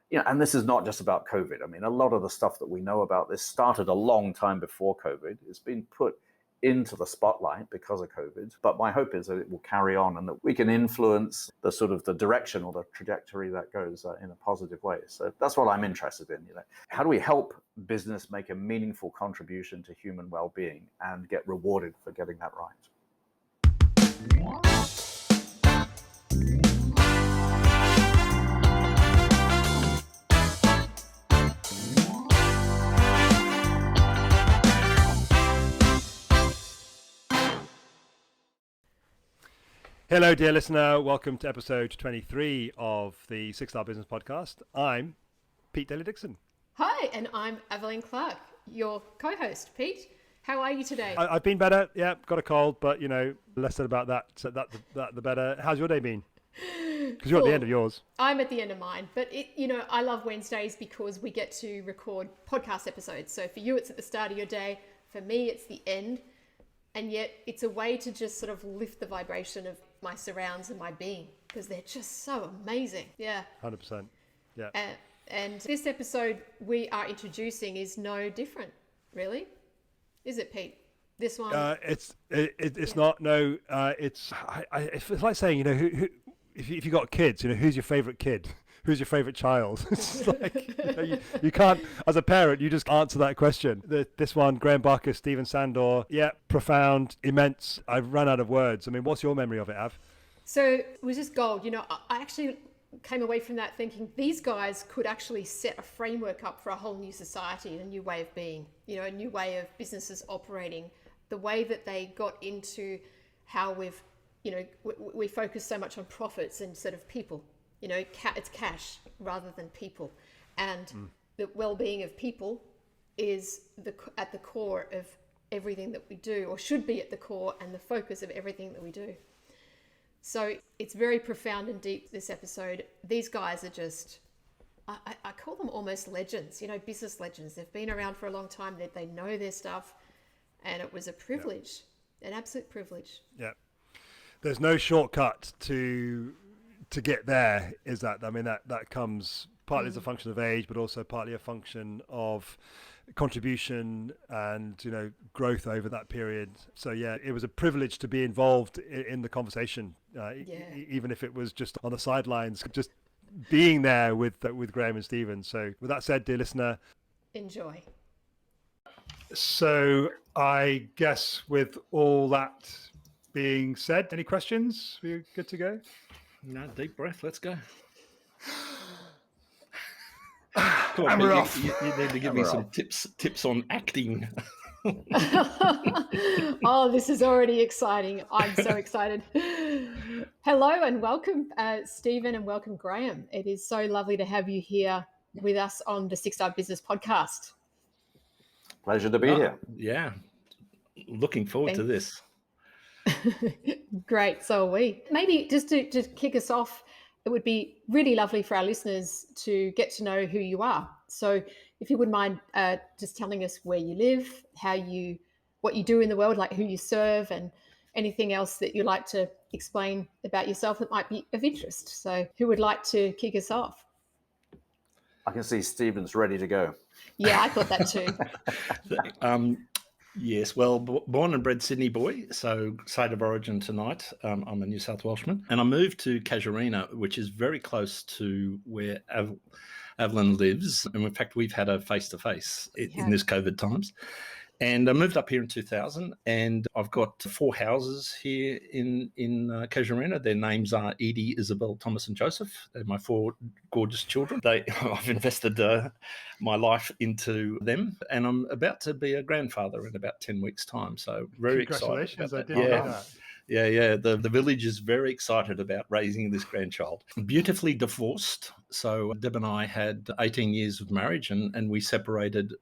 And this is not just about COVID. I mean, a lot of the stuff that we know about this started a long time before COVID. It's been put into the spotlight because of COVID. But my hope is that it will carry on and that we can influence the sort of the direction or the trajectory that goes in a positive way. So that's what I'm interested in. How do we help business make a meaningful contribution to human well-being and get rewarded for getting that right? Hello, dear listener. Welcome to episode 23 of the 6-Star Business Podcast. I'm Pete Daly-Dixon. Hi, and I'm Evelyn Clark, your co-host. Pete, how are you today? I've been better. Yeah, got a cold, but less said about that. So the better. How's your day been? Because you're at the end of yours. I'm at the end of mine, but I love Wednesdays because we get to record podcast episodes. So for you, it's at the start of your day. For me, it's the end. And yet it's a way to just sort of lift the vibration of my surrounds and my being because they're just so amazing. Yeah. 100%. Yeah. And this episode we are introducing is no different, really. Is it, Pete? This one? It's not. No. It's like saying, who if you got kids, who's your favorite kid? Who's your favorite child? It's like, you can't, as a parent, you just answer that question. This one, Graham Barkus, Sandor. Yeah, profound, immense. I've run out of words. I mean, what's your memory of it, Av? So it was just gold. I actually came away from that thinking these guys could actually set a framework up for a whole new society, a new way of being, a new way of businesses operating, the way that they got into how we focus so much on profits instead of people. It's cash rather than people. And the well-being of people is at the core of everything that we do, or should be at the core and the focus of everything that we do. So it's very profound and deep, this episode. These guys are just, I call them almost legends, business legends. They've been around for a long time, they know their stuff, and it was a privilege, an absolute privilege. Yeah. There's no shortcut to get there, is that? I mean, that comes partly as a function of age, but also partly a function of contribution and, growth over that period. So, yeah, it was a privilege to be involved in the conversation, even if it was just on the sidelines, just being there with Graham and Stephen. So with that said, dear listener, enjoy. So I guess with all that being said, any questions? We're good to go? No, deep breath. Let's go. And we're off. You need to give me some tips on acting. Oh, this is already exciting. I'm so excited. Hello and welcome, Stephen, and welcome, Graham. It is so lovely to have you here with us on the 6-Star Business Podcast. Pleasure to be here. Yeah. Looking forward to this. Great, so are we. Maybe just to kick us off, it would be really lovely for our listeners to get to know who you are. So if you wouldn't mind just telling us where you live, what you do in the world, like who you serve, and anything else that you'd like to explain about yourself that might be of interest. So who would like to kick us off? I can see Stephen's ready to go. Yeah, I thought that too. Yes, well, born and bred Sydney boy, so state of origin tonight. I'm a New South Welshman, and I moved to Casuarina, which is very close to where Evelyn lives. And in fact, we've had a face-to-face in this COVID times. And I moved up here in 2000, and I've got 4 houses here in Casuarina. Their names are Edie, Isabel, Thomas, and Joseph. They're my 4 gorgeous children. I've invested my life into them, and I'm about to be a grandfather in about 10 weeks' time. So very excited. Congratulations! I didn't know that. Yeah. The village is very excited about raising this grandchild. Beautifully divorced. So Deb and I had 18 years of marriage, and we separated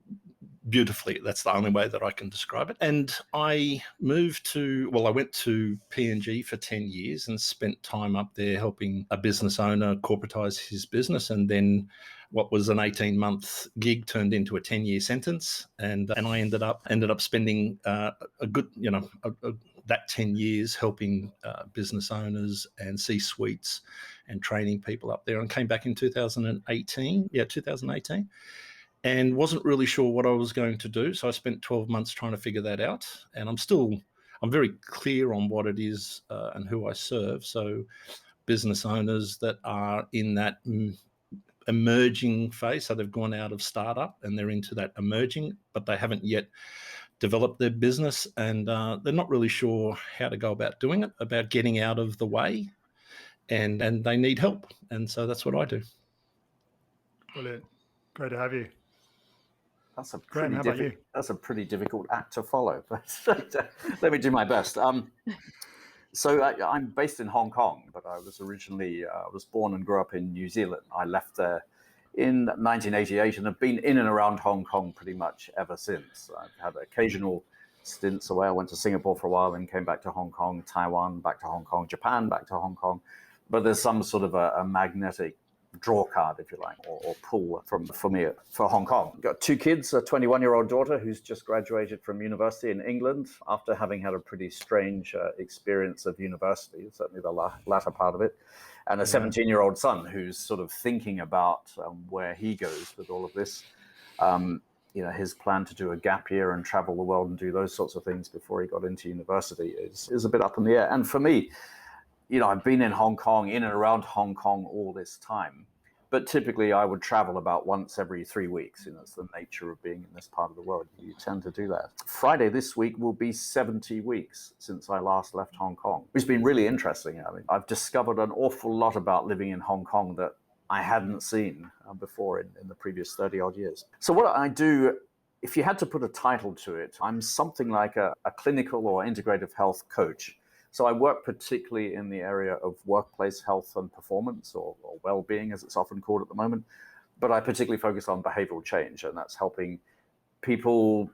beautifully. That's the only way that I can describe it. And I went to PNG for 10 years and spent time up there helping a business owner corporatize his business. And then what was an 18-month gig turned into a 10-year sentence. And I ended up spending that 10 years helping business owners and C-suites and training people up there, and came back in 2018. Yeah, 2018. And wasn't really sure what I was going to do. So I spent 12 months trying to figure that out. And I'm very clear on what it is and who I serve. So business owners that are in that emerging phase. So they've gone out of startup and they're into that emerging, but they haven't yet developed their business, and they're not really sure how to go about doing it, about getting out of the way, and they need help. And so that's what I do. Brilliant. Great to have you. That's a Graham, how about you? That's a pretty difficult act to follow, but let me do my best. So I'm based in Hong Kong, but I was born and grew up in New Zealand. I left there in 1988 and have been in and around Hong Kong pretty much ever since. I've had occasional stints away. I went to Singapore for a while, then came back to Hong Kong, Taiwan, back to Hong Kong, Japan, back to Hong Kong. But there's some sort of a magnetic draw card, if you like, or pull for me for Hong Kong. Got two kids, a 21-year-old daughter who's just graduated from university in England after having had a pretty strange experience of university, certainly the latter part of it, and a 17-year-old son who's sort of thinking about where he goes with all of this. His plan to do a gap year and travel the world and do those sorts of things before he got into university is a bit up in the air. And for me, I've been in Hong Kong, in and around Hong Kong all this time, but typically I would travel about once every 3 weeks. It's the nature of being in this part of the world. You tend to do that. Friday this week will be 70 weeks since I last left Hong Kong, which has been really interesting. I've discovered an awful lot about living in Hong Kong that I hadn't seen before in the previous 30 odd years. So what I do, if you had to put a title to it, I'm something like a clinical or integrative health coach. So I work particularly in the area of workplace health and performance, or well-being as it's often called at the moment. But I particularly focus on behavioral change, and that's helping people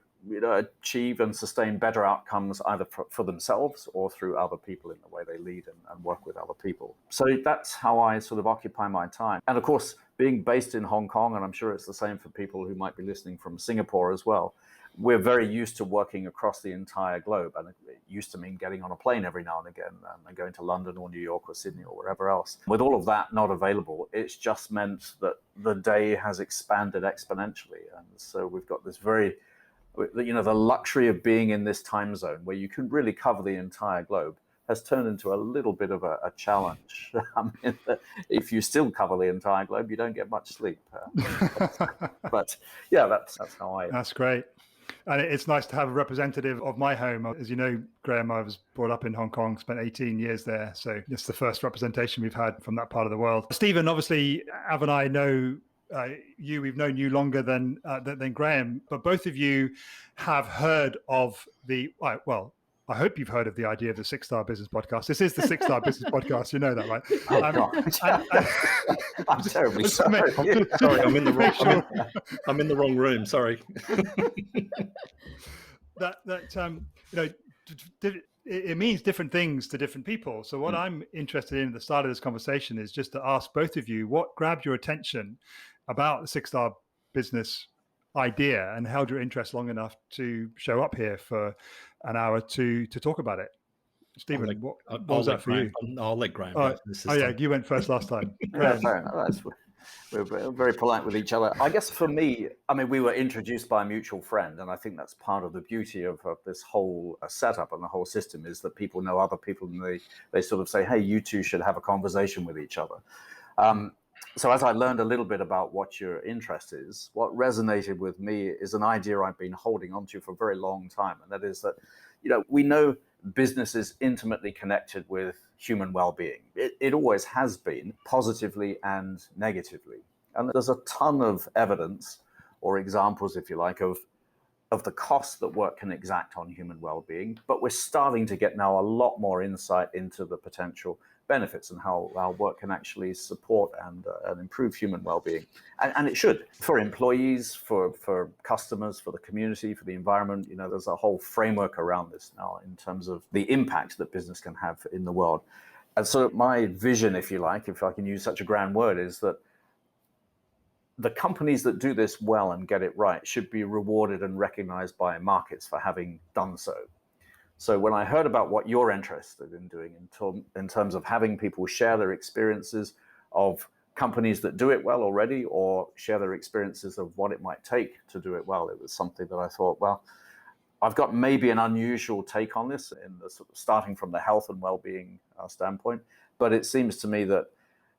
achieve and sustain better outcomes either for themselves or through other people in the way they lead and work with other people. So that's how I sort of occupy my time. And of course, being based in Hong Kong, and I'm sure it's the same for people who might be listening from Singapore as well, we're very used to working across the entire globe. And it used to mean getting on a plane every now and again and going to London or New York or Sydney or wherever else. With all of that not available, it's just meant that the day has expanded exponentially. And so we've got this the luxury of being in this time zone where you can really cover the entire globe has turned into a little bit of a challenge. If you still cover the entire globe, you don't get much sleep. But yeah, that's how I... That's great. And it's nice to have a representative of my home. As you know, Graham, I was brought up in Hong Kong, spent 18 years there. So it's the first representation we've had from that part of the world. Stephen, obviously, Av and I know we've known you longer than Graham, but both of you have heard of I hope you've heard of the idea of the 6-Star Business Podcast. This is the 6-Star Business Podcast. You know that, right? I'm terribly sorry. Sorry, I'm in the wrong room. Sorry. It means different things to different people. So what I'm interested in at the start of this conversation is just to ask both of you what grabbed your attention about the 6-Star Business idea and held your interest long enough to show up here for an hour to talk about it. Stephen, what was that for you? I'll let Graham go. You went first last time. Yeah, fair enough. We're very polite with each other. I guess for me, we were introduced by a mutual friend, and I think that's part of the beauty of this whole setup and the whole system is that people know other people, and they sort of say, hey, you two should have a conversation with each other. So as I learned a little bit about what your interest is, what resonated with me is an idea I've been holding on to for a very long time. And that is that, we know business is intimately connected with human well-being. It always has been, positively and negatively. And there's a ton of evidence or examples, if you like, of the cost that work can exact on human well-being. But we're starting to get now a lot more insight into the potential benefits and how our work can actually support and improve human well-being. And it should, for employees, for customers, for the community, for the environment. There's a whole framework around this now in terms of the impact that business can have in the world. And so my vision, if you like, if I can use such a grand word, is that the companies that do this well and get it right should be rewarded and recognized by markets for having done so. So when I heard about what you're interested in doing in terms of having people share their experiences of companies that do it well already, or share their experiences of what it might take to do it well, it was something that I thought, well, I've got maybe an unusual take on this, in the sort of starting from the health and well-being standpoint. But it seems to me that,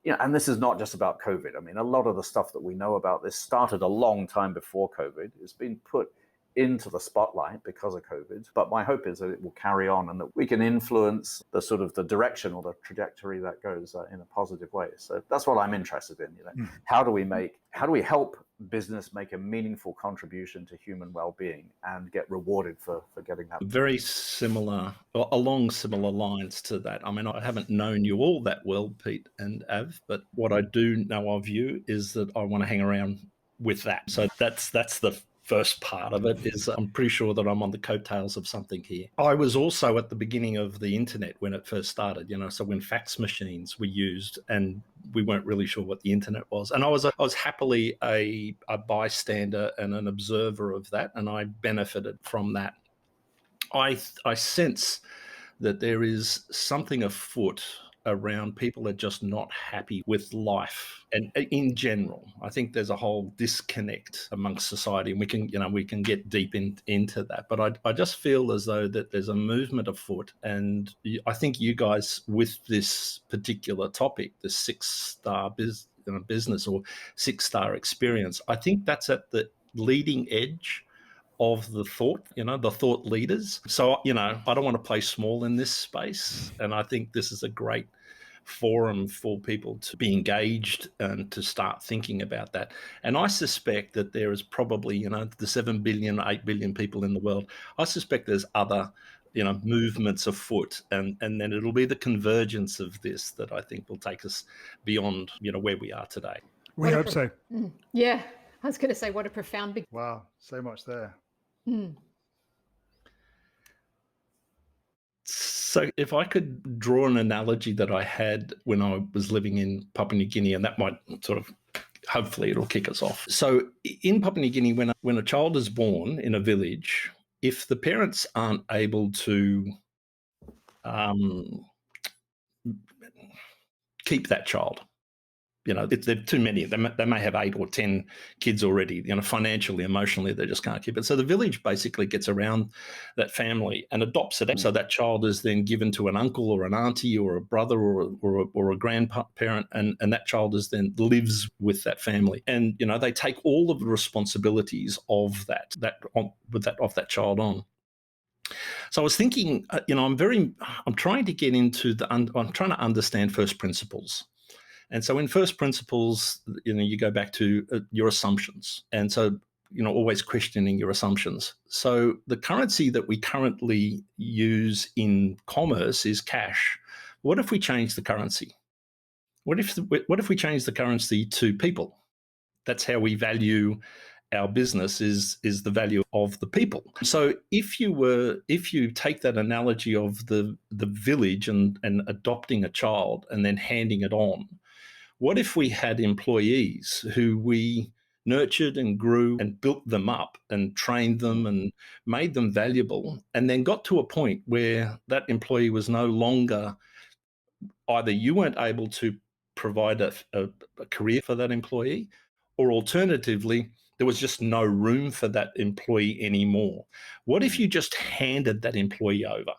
and this is not just about COVID. I mean, a lot of the stuff that we know about this started a long time before COVID. It's been put into the spotlight because of COVID. But my hope is that it will carry on and that we can influence the sort of the direction or the trajectory that goes in a positive way. So that's what I'm interested in. How do we help business make a meaningful contribution to human well-being and get rewarded for getting that? Very similar, or along similar lines to that. I mean, I haven't known you all that well, Pete and Av, but what I do know of you is that I want to hang around with that. So that's the first part of it. Is I'm pretty sure that I'm on the coattails of something here. I was also at the beginning of the internet when it first started, so when fax machines were used and we weren't really sure what the internet was. And I was happily a bystander and an observer of that, and I benefited from that. I sense that there is something afoot around people are just not happy with life, and in general, I think there's a whole disconnect amongst society, and we can get deep into that. But I just feel as though that there's a movement afoot, and I think you guys with this particular topic, the 6-star business or 6-star experience, I think that's at the leading edge of the thought leaders. So, I don't want to play small in this space. And I think this is a great forum for people to be engaged and to start thinking about that. And I suspect that there is probably, the 7 billion, 8 billion people in the world. I suspect there's other, movements afoot. And then it'll be the convergence of this that I think will take us beyond, where we are today. We hope so. Yeah. I was going to say, what a profound big. Wow. So much there. So if I could draw an analogy that I had when I was living in Papua New Guinea, and that might sort of, hopefully it'll kick us off. So in Papua New Guinea, when a child is born in a village, if the parents aren't able to keep that child, they're too many. They may have 8 or 10 kids already. Financially, emotionally, they just can't keep it. So the village basically gets around that family and adopts it. So that child is then given to an uncle or an auntie or a brother or a grandparent, and that child is then lives with that family. And they take all of the responsibilities of that child on. So I was thinking, I'm trying to get into I'm trying to understand first principles. And so in first principles, you go back to your assumptions. And so, always questioning your assumptions. So the currency that we currently use in commerce is cash. What if we change the currency? What if we change the currency to people? That's how we value our business, is the value of the people. So if you take that analogy of the village and adopting a child and then handing it on, what if we had employees who we nurtured and grew and built them up and trained them and made them valuable, and then got to a point where that employee was no longer, either you weren't able to provide a career for that employee, or alternatively, there was just no room for that employee anymore. What if you just handed that employee over?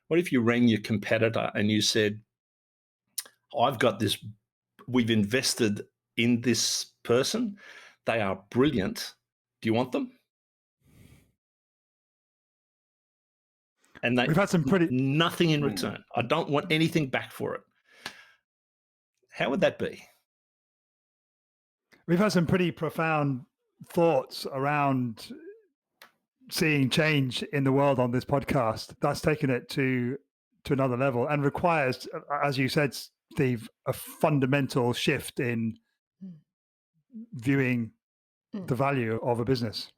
What if you rang your competitor and you said, I've got this, we've invested in this person. They are brilliant. Do you want them? And we've had nothing in return. I don't want anything back for it. How would that be? We've had some pretty profound thoughts around seeing change in the world on this podcast. That's taken it to another level and requires, as you said, Steve, a fundamental shift in viewing the value of a business.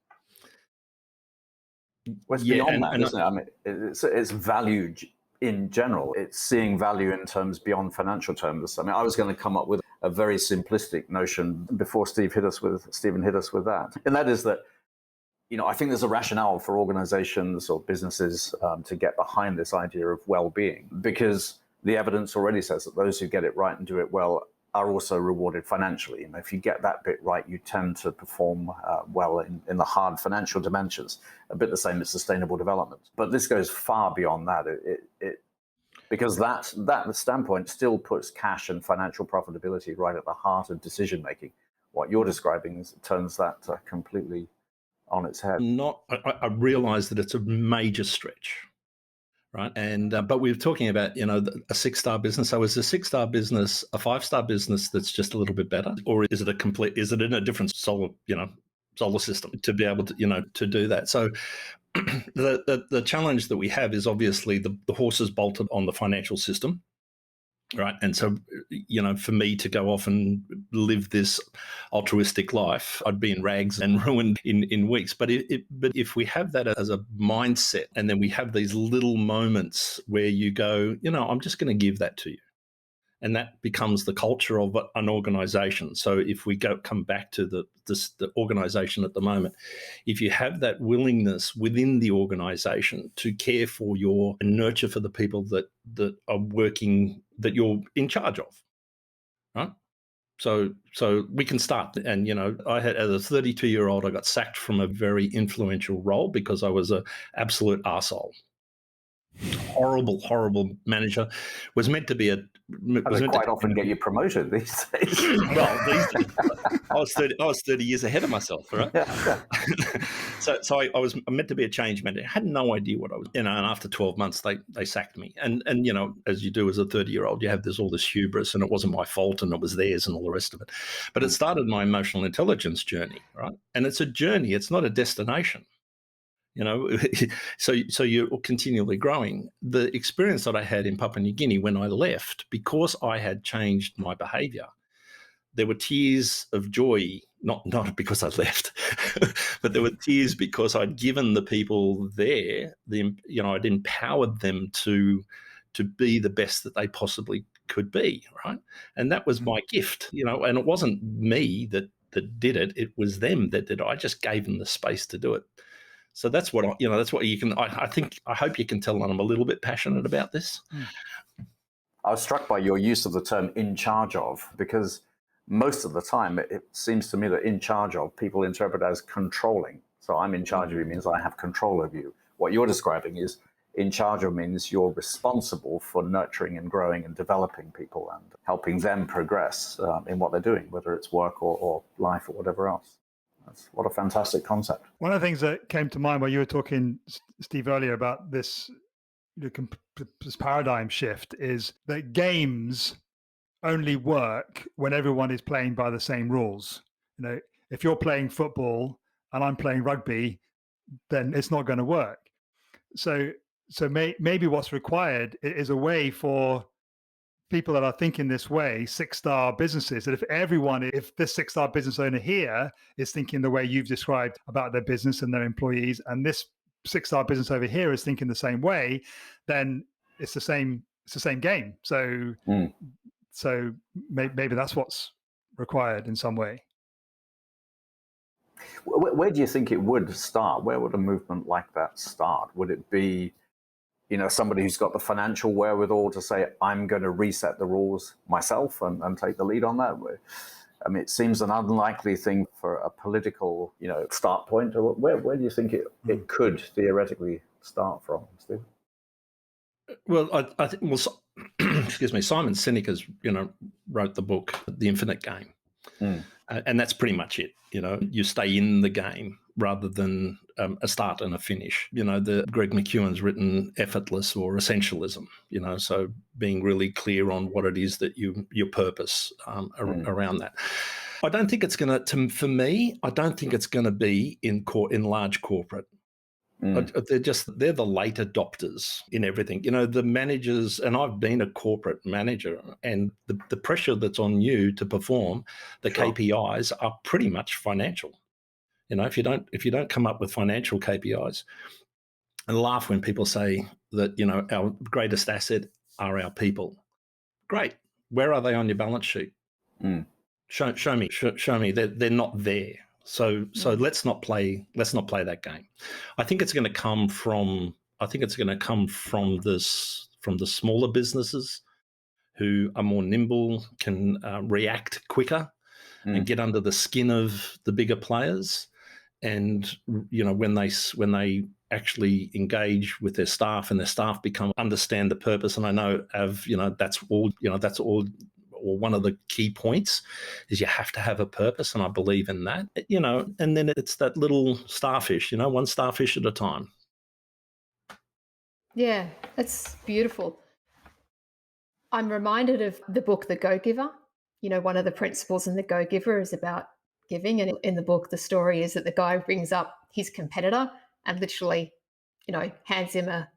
Well, it's beyond that, isn't it? I mean, it's value in general. It's seeing value in terms beyond financial terms. I mean, I was going to come up with a very simplistic notion before Stephen hit us with that, and that is that I think there's a rationale for organizations or businesses to get behind this idea of well-being, because the evidence already says that those who get it right and do it well are also rewarded financially. If you get that bit right, you tend to perform well in the hard financial dimensions, a bit the same as sustainable development. But this goes far beyond that. Because that standpoint still puts cash and financial profitability right at the heart of decision making. What you're describing turns that completely on its head. I realize that it's a major stretch, right? And but we were talking about a 6-star business. So is a 6-star business a 5-star business that's just a little bit better, or is it in a different solar system to be able to to do that? So the challenge that we have is obviously the horse is bolted on the financial system. Right. And so, for me to go off and live this altruistic life, I'd be in rags and ruined in weeks. But if we have that as a mindset, and then we have these little moments where you go, I'm just going to give that to you. And that becomes the culture of an organization. So if we come back to the organization at the moment, if you have that willingness within the organization to care for and nurture for the people that are working, that you're in charge of, right? So we can start. And, I had, as a 32-year-old, I got sacked from a very influential role because I was an absolute arsehole. Horrible manager. Was meant to be quite often get you promoted these days. Well, these days, I was 30 years ahead of myself, right? Yeah. So I was meant to be a change manager. I had no idea what I was, and after 12 months they sacked me. And as you do as a 30-year-old, you have all this hubris, and it wasn't my fault and it was theirs and all the rest of it. But it started my emotional intelligence journey, right? And it's a journey, it's not a destination. So you're continually growing. The experience that I had in Papua New Guinea when I left, because I had changed my behavior, there were tears of joy, not because I left, but there were tears because I'd given the people there, I'd empowered them to be the best that they possibly could be, right? And that was my gift, and it wasn't me that did it. It was them that did it. I just gave them the space to do it. So that's what you can. I hope you can tell that I'm a little bit passionate about this. I was struck by your use of the term "in charge of," because most of the time it seems to me that "in charge of" people interpret as controlling. So I'm in charge of you means I have control of you. What you're describing is in charge of means you're responsible for nurturing and growing and developing people and helping them progress in what they're doing, whether it's work or life or whatever else. What a fantastic concept. One of the things that came to mind while you were talking, Steve, earlier about this paradigm shift is that games only work when everyone is playing by the same rules. If you're playing football and I'm playing rugby, then it's not going to work. So maybe what's required is a way for people that are thinking this way, 6-star businesses, that if this 6-star business owner here is thinking the way you've described about their business and their employees, and this 6-star business over here is thinking the same way, then it's the same game. So maybe that's what's required in some way. Where do you think it would start? Where would a movement like that start? Would it be somebody who's got the financial wherewithal to say, I'm going to reset the rules myself and take the lead on that? I mean, it seems an unlikely thing for a political, start point. Where do you think it could theoretically start from, Steve? Well, I think, excuse me, Simon Sinek has, wrote the book, The Infinite Game. And that's pretty much it. You stay in the game rather than a start and a finish. Greg McKeown's written Effortless or Essentialism, so being really clear on what it is that your purpose around that. I don't think it's going to, for me, I don't think it's going to be in large corporate. They're the late adopters in everything. The managers, and I've been a corporate manager, and the pressure that's on you to perform, the KPIs are pretty much financial. If you don't come up with financial KPIs, and laugh when people say that, our greatest asset are our people. Great. Where are they on your balance sheet? Show me. They're not there. So let's not play that game. I think it's going to come from the smaller businesses who are more nimble, can react quicker, and get under the skin of the bigger players. And when they actually engage with their staff, and their staff understand the purpose. And I know that's all. Or one of the key points is you have to have a purpose, and I believe in that. And then it's that little starfish, one starfish at a time. Yeah, that's beautiful. I'm reminded of the book The Go-Giver. One of the principles in The Go-Giver is about giving. And in the book, the story is that the guy brings up his competitor and literally, hands him a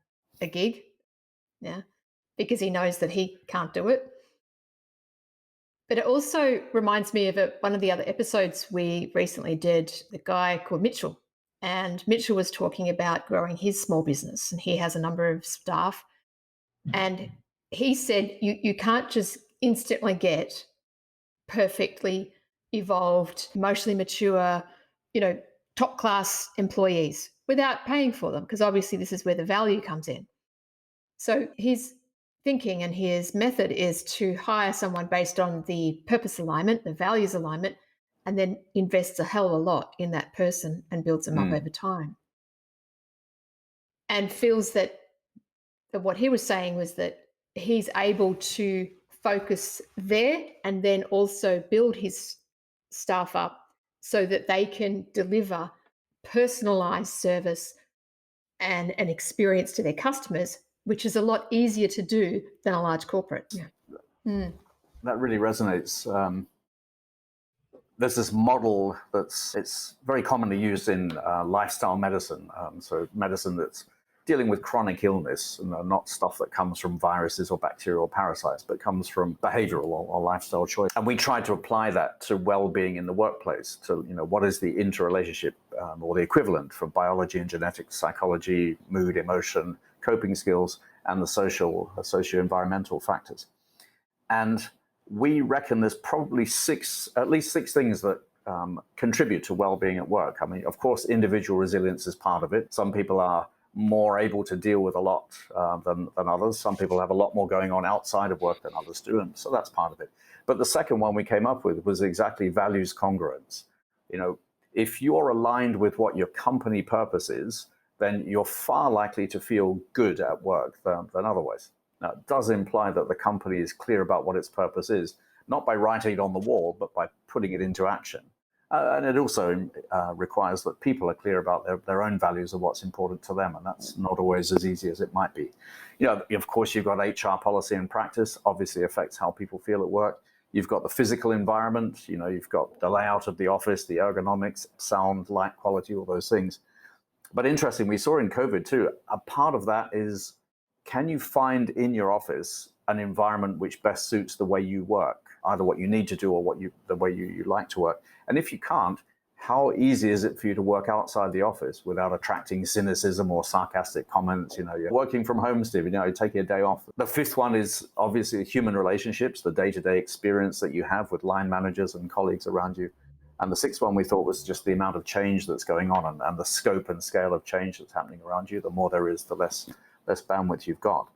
gig. Yeah. Because he knows that he can't do it. But it also reminds me of one of the other episodes we recently did, the guy called Mitchell. And Mitchell was talking about growing his small business, and he has a number of staff. And he said, you can't just instantly get perfectly evolved, emotionally mature, top class employees without paying for them, because obviously this is where the value comes in. So his thinking and his method is to hire someone based on the purpose alignment, the values alignment, and then invests a hell of a lot in that person and builds them up over time. And feels that what he was saying was that he's able to focus there and then also build his staff up so that they can deliver personalized service and an experience to their customers, which is a lot easier to do than a large corporate. Yeah. That really resonates. There's this model it's very commonly used in lifestyle medicine. So medicine that's dealing with chronic illness, not stuff that comes from viruses or bacteria or parasites, but comes from behavioral or lifestyle choice. And we try to apply that to well-being in the workplace, to what is the interrelationship or the equivalent for biology and genetics, psychology, mood, emotion, coping skills, and the socio-environmental factors. And we reckon there's probably at least six things that contribute to well-being at work. I mean, of course, individual resilience is part of it. Some people are more able to deal with a lot than others. Some people have a lot more going on outside of work than others do, and so that's part of it. But the second one we came up with was exactly values congruence. If you're aligned with what your company purpose is, then you're far likely to feel good at work than otherwise. Now, it does imply that the company is clear about what its purpose is, not by writing it on the wall, but by putting it into action. And it also requires that people are clear about their own values of what's important to them. And that's not always as easy as it might be. Of course, you've got HR policy and practice, obviously affects how people feel at work. You've got the physical environment, you've got the layout of the office, the ergonomics, sound, light quality, all those things. But interesting, we saw in COVID too, a part of that is, can you find in your office an environment which best suits the way you work, either what you need to do or the way you like to work? And if you can't, how easy is it for you to work outside the office without attracting cynicism or sarcastic comments? You're working from home, Steve, you're taking a day off. The fifth one is obviously human relationships, the day-to-day experience that you have with line managers and colleagues around you. And the sixth one we thought was just the amount of change that's going on and the scope and scale of change that's happening around you. The more there is, the less bandwidth you've got.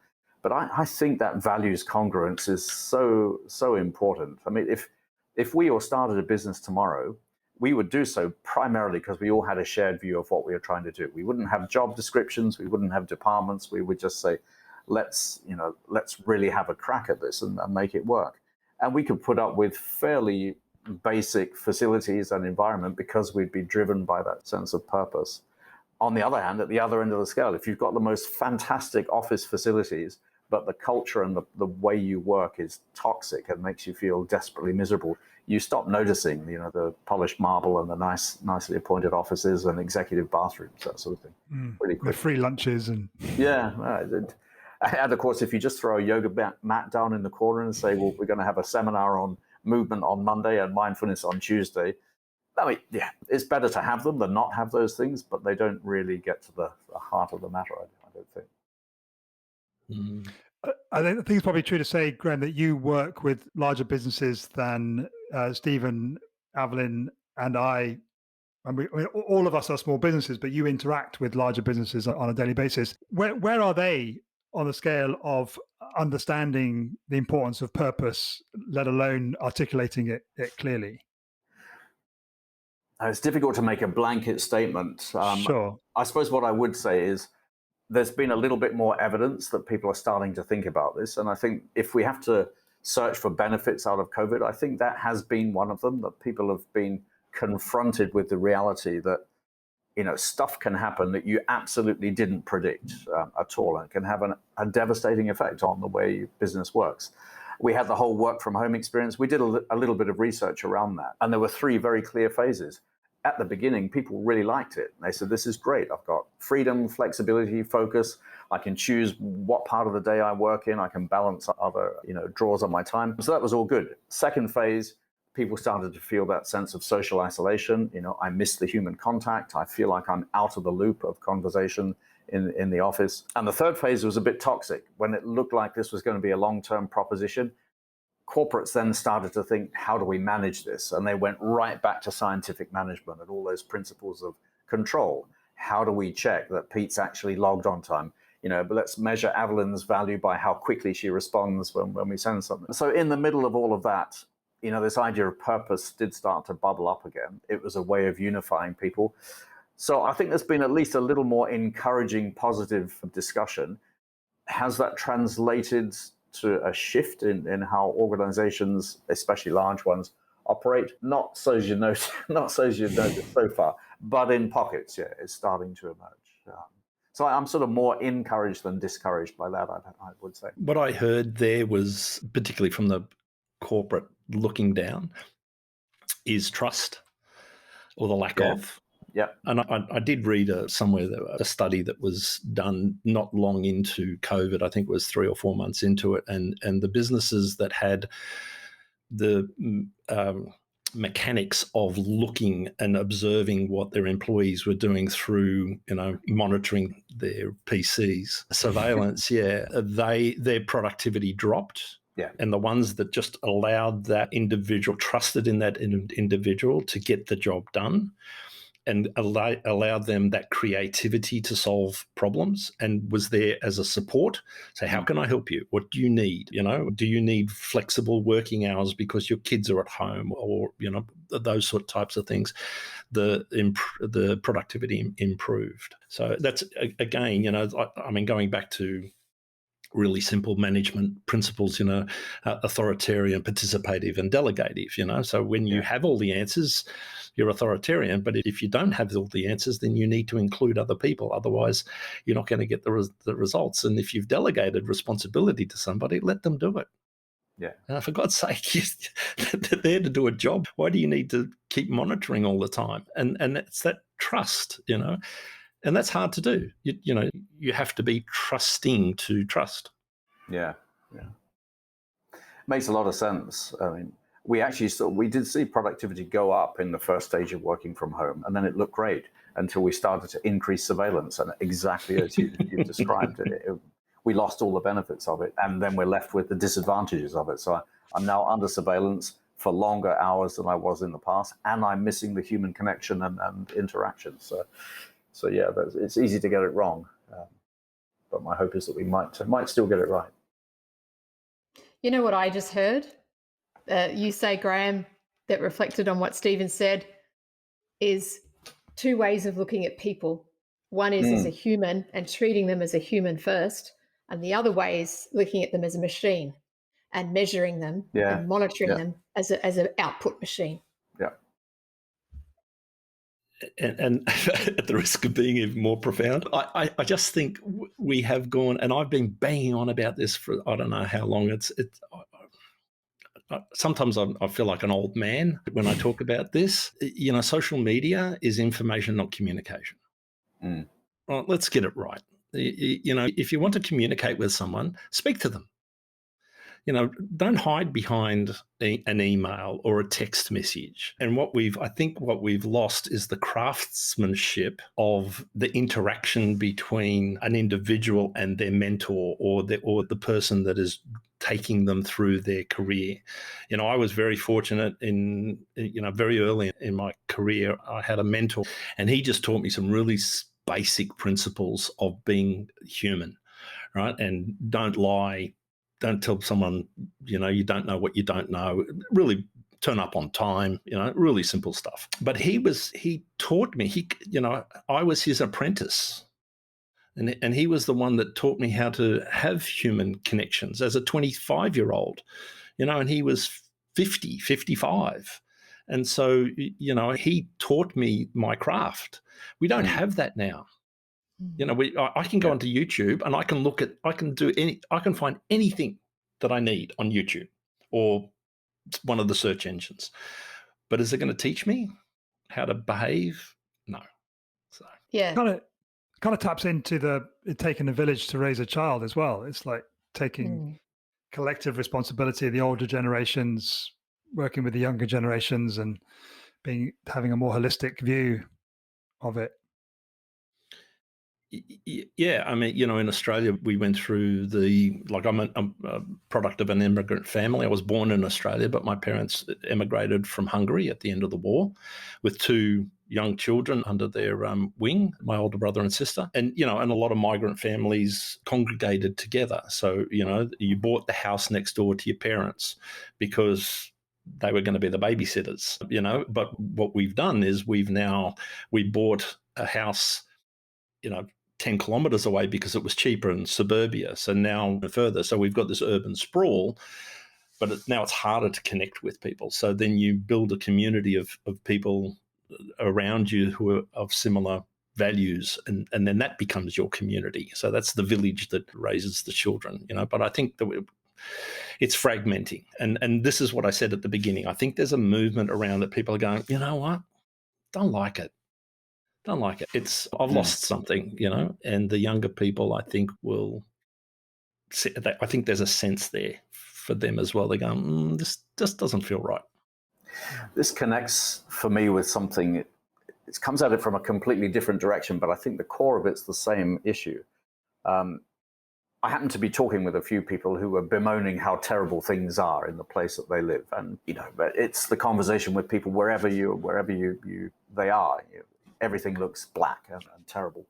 But I think that values congruence is so important. I mean, if we all started a business tomorrow, we would do so primarily because we all had a shared view of what we were trying to do. We wouldn't have job descriptions, we wouldn't have departments. We would just say, let's really have a crack at this and make it work. And we could put up with fairly basic facilities and environment because we'd be driven by that sense of purpose. On the other hand, at the other end of the scale, if you've got the most fantastic office facilities, but the culture and the way you work is toxic and makes you feel desperately miserable, you stop noticing, the polished marble and the nicely appointed offices and executive bathrooms, that sort of thing. Really quick. The free lunches and yeah. And of course, if you just throw a yoga mat down in the corner and say, well, we're going to have a seminar on movement on Monday and mindfulness on Tuesday. I mean, yeah, it's better to have them than not have those things, but they don't really get to the heart of the matter, I don't think. I think it's probably true to say, Graham, that you work with larger businesses than Stephen, Evelyn, and I all of us are small businesses, but you interact with larger businesses on a daily basis. Where are they on the scale of understanding the importance of purpose, let alone articulating it clearly? It's difficult to make a blanket statement. Sure. I suppose what I would say is there's been a little bit more evidence that people are starting to think about this. And I think if we have to search for benefits out of COVID, I think that has been one of them, that people have been confronted with the reality that, stuff can happen that you absolutely didn't predict at all, and can have a devastating effect on the way business works. We had the whole work from home experience. We did a little bit of research around that. And there were 3 very clear phases. At the beginning, people really liked it. They said, this is great. I've got freedom, flexibility, focus. I can choose what part of the day I work in. I can balance other, draws on my time. So that was all good. Second phase, people started to feel that sense of social isolation. I miss the human contact. I feel like I'm out of the loop of conversation in the office. And the third phase was a bit toxic. When it looked like this was going to be a long-term proposition, corporates then started to think, how do we manage this? And they went right back to scientific management and all those principles of control. How do we check that Pete's actually logged on time? But let's measure Evelyn's value by how quickly she responds when we send something. So in the middle of all of that, this idea of purpose did start to bubble up again. It was a way of unifying people. So I think there's been at least a little more encouraging, positive discussion. Has that translated to a shift in how organizations, especially large ones, operate? Not so as you notice so far, but in pockets, it's starting to emerge. So I'm sort of more encouraged than discouraged by that, I would say. What I heard there was, particularly from the corporate looking down, is trust, or the lack of. Yeah. And I did read somewhere a study that was done not long into COVID. I think it was 3 or 4 months into it, and the businesses that had the mechanics of looking and observing what their employees were doing through, monitoring their PCs, surveillance, their productivity dropped. Yeah. And the ones that just allowed that individual, trusted in that individual to get the job done, and allowed them that creativity to solve problems, and was there as a support. So how can I help you? What do you need? Do you need flexible working hours because your kids are at home, or, those sort of types of things? The productivity improved. So that's, again, going back to really simple management principles, authoritarian, participative, and delegative, So when you have all the answers, you're authoritarian. But if you don't have all the answers, then you need to include other people. Otherwise, you're not going to get the results. And if you've delegated responsibility to somebody, let them do it. Yeah. For God's sake, they're there to do a job. Why do you need to keep monitoring all the time? And it's that trust, And that's hard to do. You have to be trusting to trust. Yeah. Makes a lot of sense. I mean, we did see productivity go up in the first stage of working from home, and then it looked great until we started to increase surveillance, and exactly as you described it, we lost all the benefits of it, and then we're left with the disadvantages of it. So I'm now under surveillance for longer hours than I was in the past, and I'm missing the human connection and interaction. So yeah, it's easy to get it wrong, but my hope is that we might still get it right. You know what I just heard? You say, Graham, that reflected on what Stephen said, is 2 ways of looking at people. One is as a human and treating them as a human first, and the other way is looking at them as a machine and measuring them and monitoring them as an output machine. Yeah. And at the risk of being even more profound, I just think we have gone, and I've been banging on about this for I don't know how long. Sometimes I feel like an old man when I talk about this. Social media is information, not communication. Well, let's get it right. If you want to communicate with someone, speak to them. Don't hide behind an email or a text message. And I think what we've lost is the craftsmanship of the interaction between an individual and their mentor, or the person that is taking them through their career. I was very fortunate in, very early in my career, I had a mentor, and he just taught me some really basic principles of being human, right? And don't lie. Don't tell someone, you don't know what you don't know. Really turn up on time, really simple stuff. But he taught me, I was his apprentice. And he was the one that taught me how to have human connections as a 25-year-old, and he was 50, 55. And so, he taught me my craft. We don't have that now. I can go onto YouTube and I can find anything that I need on YouTube or one of the search engines. But is it going to teach me how to behave? No. So Yeah. Kind of taps into it taking a village to raise a child as well. It's like taking collective responsibility of the older generations, working with the younger generations, and having a more holistic view of it. Yeah, I mean, in Australia, we went through I'm a product of an immigrant family. I was born in Australia, but my parents emigrated from Hungary at the end of the war with two young children under their wing, my older brother and sister. And, and a lot of migrant families congregated together. So, you bought the house next door to your parents because they were going to be the babysitters, But what we've done is we bought a house, 10 kilometres away because it was cheaper in suburbia. So now further. So we've got this urban sprawl, but now it's harder to connect with people. So then you build a community of people around you who are of similar values, and then that becomes your community. So that's the village that raises the children, But I think that it's fragmenting. And this is what I said at the beginning. I think there's a movement around that people are going, you know what? Don't like it. I've lost something, and the younger people, I think, I think there's a sense there for them as well. They're going, this just doesn't feel right. This connects for me with something, it comes at it from a completely different direction, but I think the core of it's the same issue. I happen to be talking with a few people who are bemoaning how terrible things are in the place that they live. And, but it's the conversation with people wherever they are. Everything looks black and terrible.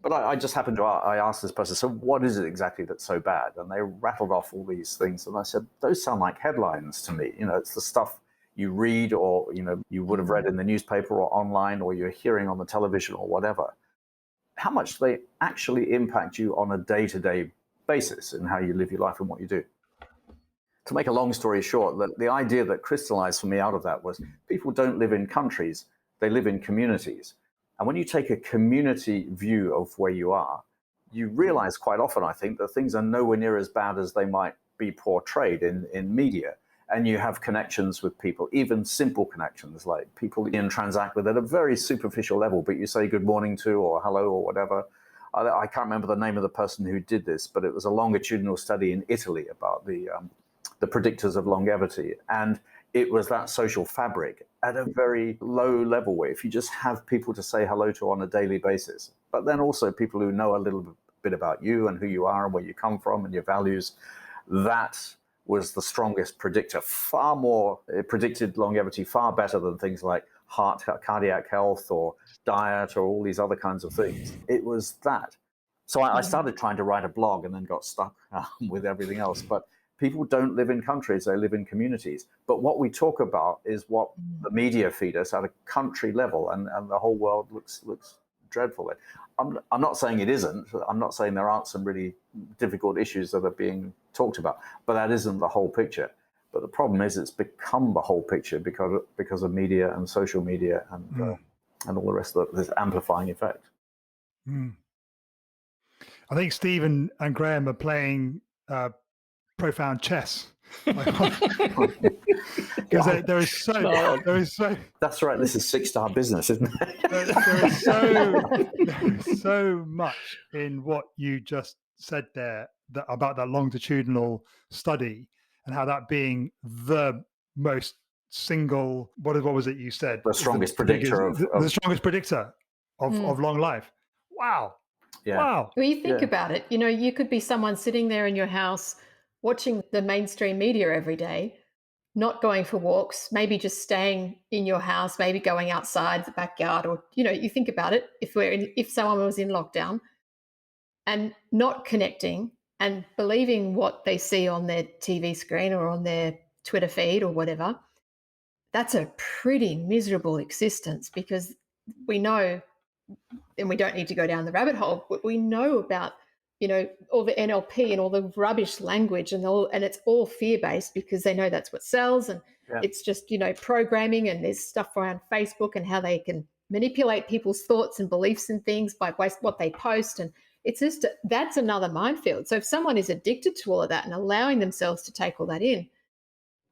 But I just happened to, I asked this person, so what is it exactly that's so bad? And they rattled off all these things. And I said, those sound like headlines to me. It's the stuff you read or, you would have read in the newspaper or online or you're hearing on the television or whatever. How much do they actually impact you on a day-to-day basis in how you live your life and what you do? To make a long story short, the idea that crystallized for me out of that was people don't live in countries, they live in communities. And when you take a community view of where you are, you realize quite often, I think, that things are nowhere near as bad as they might be portrayed in media. And you have connections with people, even simple connections, like people you can transact with at a very superficial level, but you say good morning to or hello or whatever. I can't remember the name of the person who did this, but it was a longitudinal study in Italy about the predictors of longevity. And it was that social fabric at a very low level where if you just have people to say hello to on a daily basis, but then also people who know a little bit about you and who you are and where you come from and your values, that was the strongest predictor. Far more, it predicted longevity far better than things like cardiac health or diet or all these other kinds of things. It was that. So I started trying to write a blog and then got stuck with everything else. But people don't live in countries, they live in communities. But what we talk about is what the media feed us at a country level, and the whole world looks dreadful. I'm not saying it isn't. I'm not saying there aren't some really difficult issues that are being talked about, but that isn't the whole picture. But the problem is it's become the whole picture because of media and social media and all the rest of this amplifying effect. I think Steve and Graham are playing profound chess. Because there is so. That's right. This is 6-star business, isn't it? there is so much in what you just said there about that longitudinal study and how that being the most single. What was it you said? The strongest predictor the strongest predictor of long life. Wow. Yeah. Wow. Well, you think about it. You could be someone sitting there in your house watching the mainstream media every day, not going for walks, maybe just staying in your house, maybe going outside the backyard, or, you think about it, if someone was in lockdown and not connecting and believing what they see on their TV screen or on their Twitter feed or whatever, that's a pretty miserable existence, because we know, and we don't need to go down the rabbit hole, but we know about, all the NLP and all the rubbish language and it's all fear-based, because they know that's what sells, and it's just, programming, and there's stuff around Facebook and how they can manipulate people's thoughts and beliefs and things by what they post. And it's just, that's another minefield. So if someone is addicted to all of that and allowing themselves to take all that in,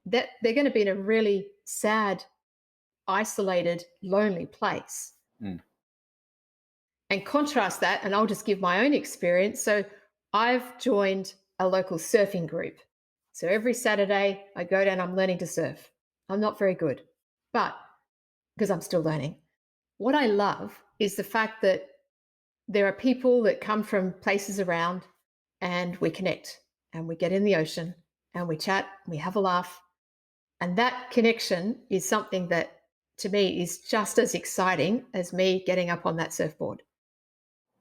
that they're going to be in a really sad, isolated, lonely place. And contrast that, and I'll just give my own experience. So I've joined a local surfing group. So every Saturday I go down, I'm learning to surf. I'm not very good, but because I'm still learning. What I love is the fact that there are people that come from places around, and we connect and we get in the ocean and we chat, and we have a laugh. And that connection is something that, to me, is just as exciting as me getting up on that surfboard.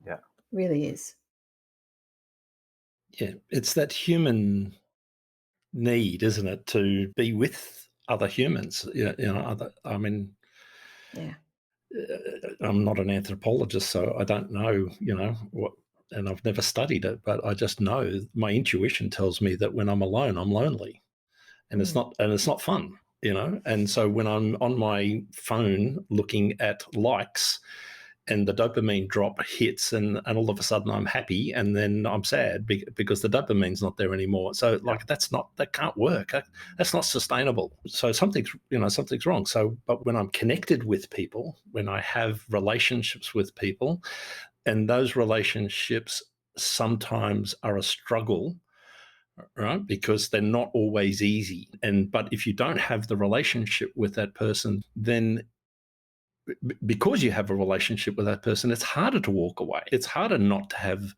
Yeah. Really is. Yeah, it's that human need, isn't it, to be with other humans? I'm not an anthropologist, so I don't know, what, and I've never studied it, but I just know my intuition tells me that when I'm alone, I'm lonely, and it's not fun, And so when I'm on my phone looking at likes, and the dopamine drop hits, and all of a sudden I'm happy, and then I'm sad because the dopamine's not there anymore. So that can't work. That's not sustainable. So something's wrong. So, but when I'm connected with people, when I have relationships with people, and those relationships sometimes are a struggle, right? Because they're not always easy. But if you don't have the relationship with that person, then because you have a relationship with that person, it's harder to walk away. It's harder not to have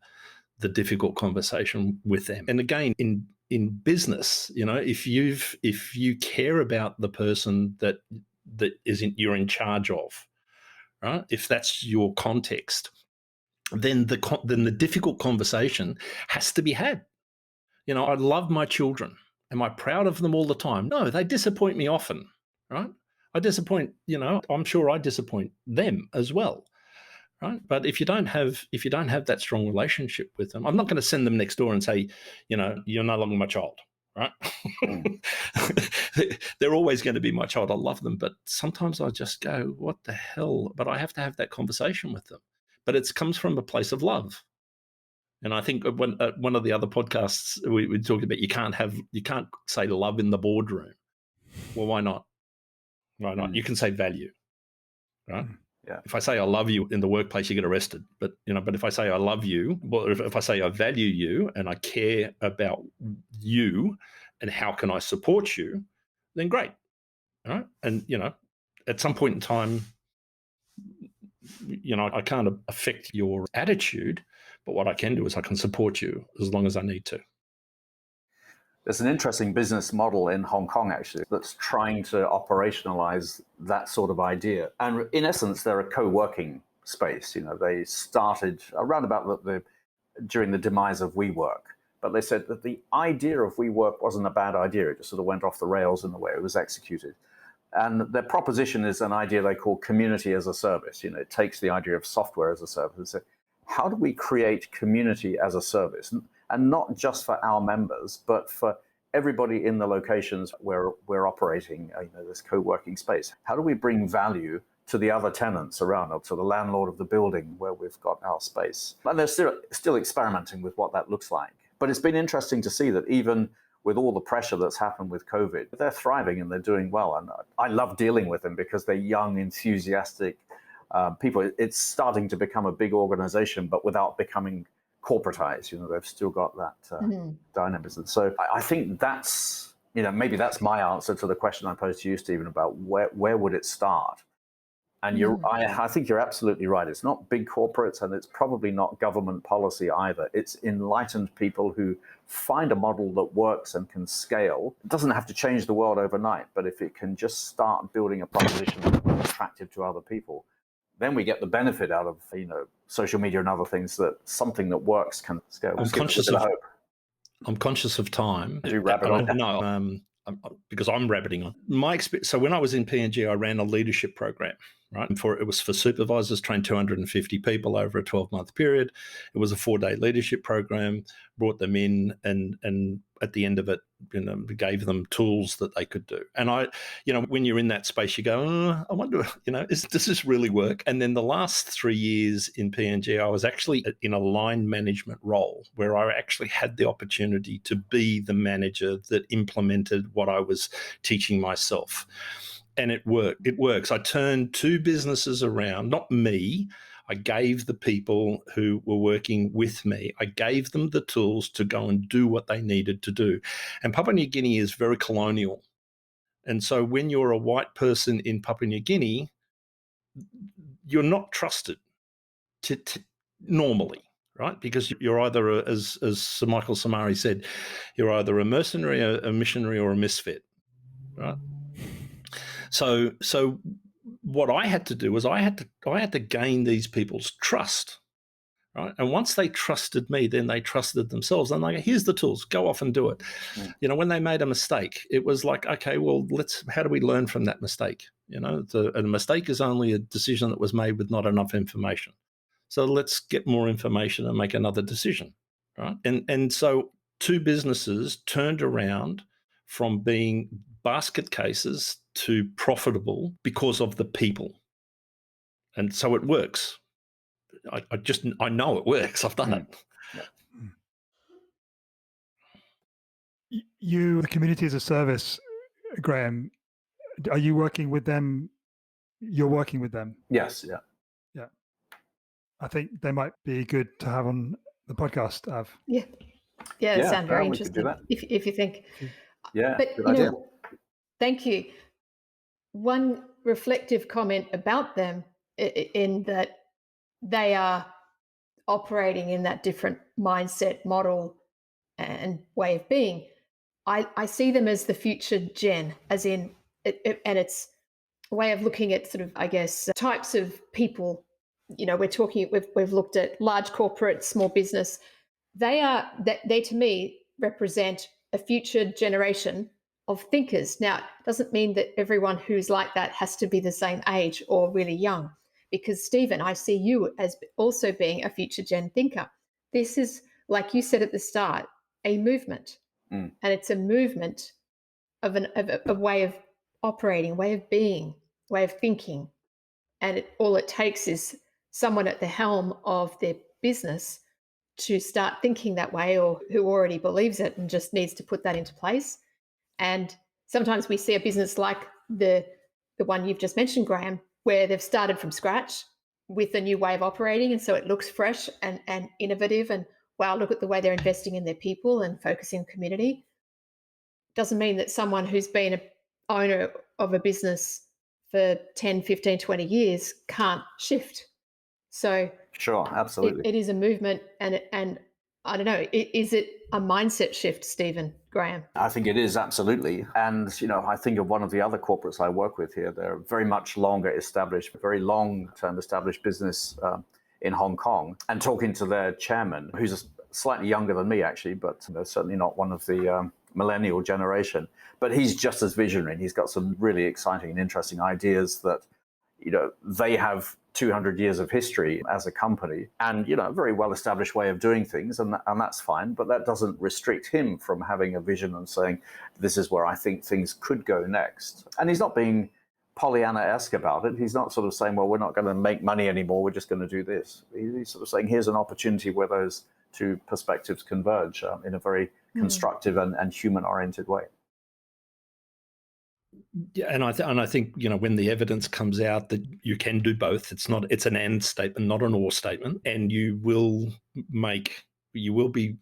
the difficult conversation with them. And again, in business, if you care about the person that you're in charge of, right? If that's your context, then the difficult conversation has to be had. I love my children. Am I proud of them all the time? No, they disappoint me often, right? I disappoint, I'm sure I disappoint them as well, right? But if you don't have that strong relationship with them, I'm not going to send them next door and say, you're no longer my child, right? They're always going to be my child. I love them, but sometimes I just go, what the hell? But I have to have that conversation with them. But it comes from a place of love. And I think when one of the other podcasts we talked about, you can't say love in the boardroom. Well, why not? Why not? You can say value, right? Yeah. If I say I love you in the workplace, you get arrested. But but if I say I love you, well, if I say I value you and I care about you and how can I support you, then great, all right? And at some point in time, I can't affect your attitude, but what I can do is I can support you as long as I need to. There's an interesting business model in Hong Kong, actually, that's trying to operationalize that sort of idea. And in essence, they're a co-working space. They started around about during the demise of WeWork. But they said that the idea of WeWork wasn't a bad idea. It just sort of went off the rails in the way it was executed. And their proposition is an idea they call community as a service. It takes the idea of software as a service and says, how do we create community as a service? And not just for our members, but for everybody in the locations where we're operating this co-working space. How do we bring value to the other tenants around, or to the landlord of the building where we've got our space? And they're still experimenting with what that looks like. But it's been interesting to see that even with all the pressure that's happened with COVID, they're thriving and they're doing well. And I love dealing with them because they're young, enthusiastic people. It's starting to become a big organization, but without becoming corporatized. They've still got that dynamism. So I think that's, maybe that's my answer to the question I posed to you, Stephen, about where would it start? And I think you're absolutely right. It's not big corporates, and it's probably not government policy either. It's enlightened people who find a model that works and can scale. It doesn't have to change the world overnight, but if it can just start building a proposition that's attractive to other people, then we get the benefit out of social media and other things, that something that works can scale. I'm conscious of time. Do wrap it on. No, because I'm rabbiting on my experience. So when I was in P&G, I ran a leadership program, right? It was for supervisors, trained 250 people over a 12-month period. It was a 4-day leadership program, brought them in, and at the end of it, gave them tools that they could do. And when you're in that space, you go, I wonder, does this really work? And then the last 3 years in P&G, I was actually in a line management role where I actually had the opportunity to be the manager that implemented what I was teaching myself. And it worked. It works. I turned 2 businesses around, not me. I gave the people who were working with me, I gave them the tools to go and do what they needed to do. And Papua New Guinea is very colonial. And so when you're a white person in Papua New Guinea, you're not trusted to normally, right? Because you're either, as Sir Michael Samari said, you're either a mercenary, a missionary, or a misfit, right? So what I had to do was I had to gain these people's trust, right? And once they trusted me, then they trusted themselves. And here's the tools, go off and do it. Yeah. When they made a mistake, it was like, okay, well, how do we learn from that mistake? A mistake is only a decision that was made with not enough information. So let's get more information and make another decision, right? And so 2 businesses turned around from being basket cases to profitable because of the people. And so it works. I know it works. I've done it. You, the community as a service, Graham, are you working with them? You're working with them? Yes, yeah. Yeah. I think they might be good to have on the podcast, Av. Yeah. Yeah, that sounds very interesting. If you think. Yeah, but good idea. Thank you. One reflective comment about them in that they are operating in that different mindset, model, and way of being. I see them as the future gen, as in, and it's a way of looking at sort of, I guess, types of people. We've looked at large corporate, small business. They to me represent a future generation of thinkers. Now, it doesn't mean that everyone who's like that has to be the same age or really young, because Stephen, I see you as also being a future gen thinker. This is, like you said at the start, a movement, and it's a movement of a way of operating, way of being, way of thinking, and all it takes is someone at the helm of their business to start thinking that way, or who already believes it and just needs to put that into place. And sometimes we see a business like the one you've just mentioned, Graham, where they've started from scratch with a new way of operating. And so it looks fresh and innovative, and wow, look at the way they're investing in their people and focusing on community. Doesn't mean that someone who's been an owner of a business for 10, 15, 20 years can't shift. So sure, absolutely. It is a movement, and I don't know, is it a mindset shift, Stephen, Graham? I think it is, absolutely. And, I think of one of the other corporates I work with here. They're very much longer established, very long-term established business in Hong Kong, and talking to their chairman, who's slightly younger than me, actually, but certainly not one of the millennial generation. But he's just as visionary. He's got some really exciting and interesting ideas that, they have 200 years of history as a company, and a very well-established way of doing things, and that's fine. But that doesn't restrict him from having a vision and saying, "This is where I think things could go next." And he's not being Pollyanna-esque about it. He's not sort of saying, "Well, we're not going to make money anymore. We're just going to do this." He's sort of saying, "Here's an opportunity where those 2 perspectives converge in a very constructive and human-oriented way." Yeah, and I think when the evidence comes out that you can do both, it's an and statement, not an or statement, and you will be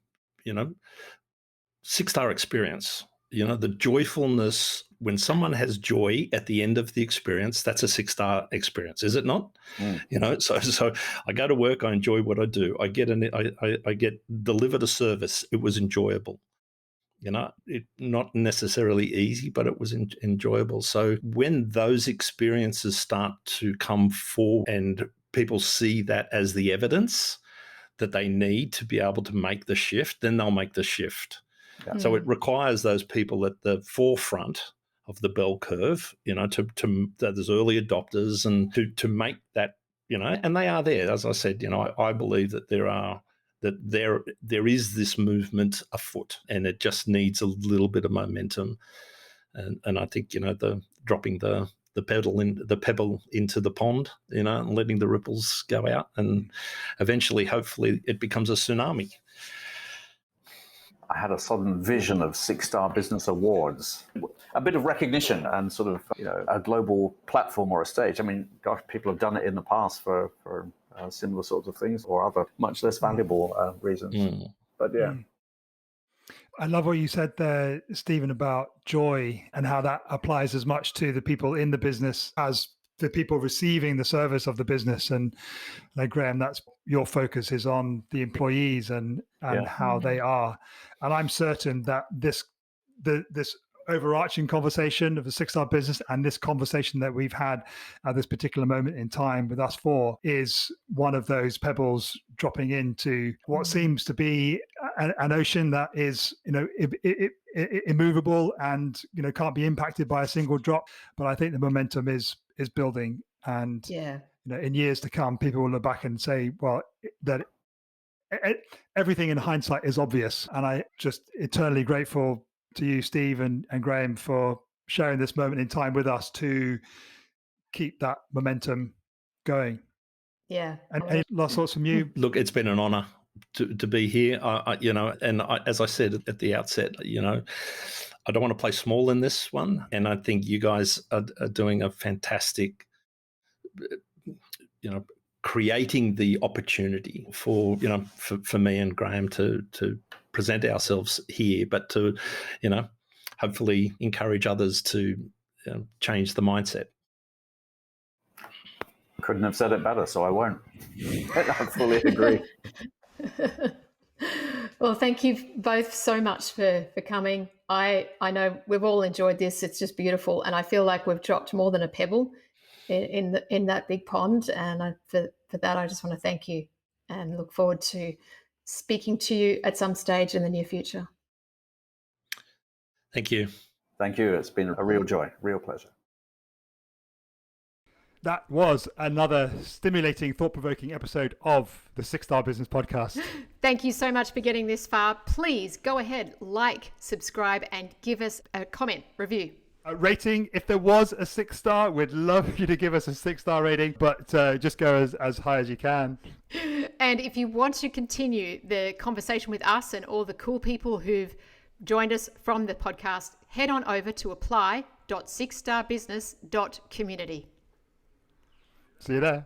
6-star experience. The joyfulness when someone has joy at the end of the experience, that's a 6-star experience, is it not? So I go to work, I enjoy what I do. I get delivered a service. It was enjoyable. It not necessarily easy, but it was enjoyable. So when those experiences start to come forward and people see that as the evidence that they need to be able to make the shift, then they'll make the shift. Yeah. So it requires those people at the forefront of the bell curve, to those early adopters, and to make that, and they are there. As I said, I believe that there is this movement afoot, and it just needs a little bit of momentum. And I think, the dropping the pebble into the pond, and letting the ripples go out, and eventually, hopefully, it becomes a tsunami. I had a sudden vision of 6-star business awards, a bit of recognition and sort of, a global platform or a stage. I mean, gosh, people have done it in the past for similar sorts of things or other much less valuable reasons. But yeah. I love what you said there, Stephen, about joy and how that applies as much to the people in the business as the people receiving the service of the business. And like, Graham, that's your focus is on the employees and how they are. And I'm certain that this overarching conversation of the 6-star business and this conversation that we've had at this particular moment in time with us four is one of those pebbles dropping into what seems to be an ocean that is, immovable and, can't be impacted by a single drop. But I think the momentum is building, and in years to come, people will look back and say, well, that everything in hindsight is obvious. And I just eternally grateful to you, Steve and Graham, for sharing this moment in time with us to keep that momentum going. Yeah. And any last thoughts from you? Look, it's been an honor to be here. As I said at the outset, I don't want to play small in this one. And I think you guys are doing a fantastic, creating the opportunity for me and Graham to present ourselves here, but to, hopefully encourage others to change the mindset. Couldn't have said it better, so I won't. I fully agree. Well, thank you both so much for coming. I know we've all enjoyed this. It's just beautiful. And I feel like we've dropped more than a pebble in that big pond. And for that, I just want to thank you and look forward to speaking to you at some stage in the near future. Thank you. Thank you. It's been a real joy, real pleasure. That was another stimulating, thought-provoking episode of the 6-Star Business Podcast. Thank you so much for getting this far. Please go ahead, like, subscribe, and give us a comment, review. A rating. If there was a 6-star, we'd love you to give us a 6-star rating, but just go as high as you can. And if you want to continue the conversation with us and all the cool people who've joined us from the podcast, head on over to apply.6starbusiness.community. See you there.